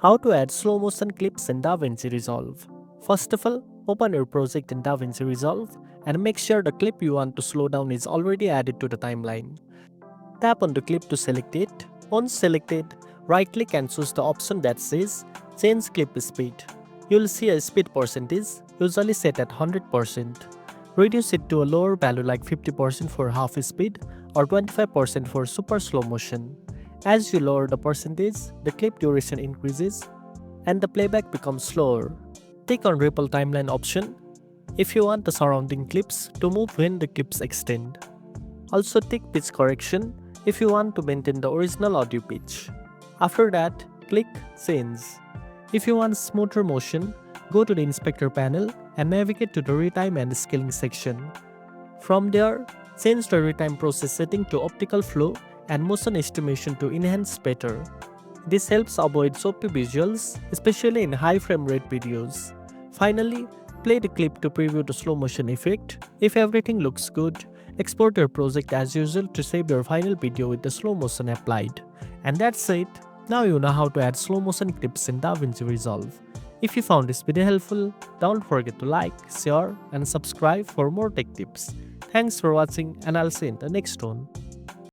How to add slow motion clips in DaVinci Resolve. First of all, open your project in DaVinci Resolve and make sure the clip you want to slow down is already added to the timeline. Tap on the clip to select it. Once selected, right click and choose the option that says Change Clip Speed. You'll see a speed percentage, usually set at 100%. Reduce it to a lower value like 50% for half speed or 25% for super slow motion. As you lower the percentage, the clip duration increases and the playback becomes slower. Click on Ripple Timeline option if you want the surrounding clips to move when the clips extend. Also tick pitch correction if you want to maintain the original audio pitch. After that, click Change. If you want smoother motion, go to the inspector panel and navigate to the retime and scaling section. From there, change the retime process setting to optical flow and motion estimation to enhance better. This helps avoid choppy visuals, especially in high frame rate videos. Finally, play the clip to preview the slow motion effect. If everything looks good, export your project as usual to save your final video with the slow motion applied. And that's it. Now you know how to add slow motion clips in DaVinci Resolve. If you found this video helpful, don't forget to like, share and subscribe for more tech tips. Thanks for watching and I'll see you in the next one.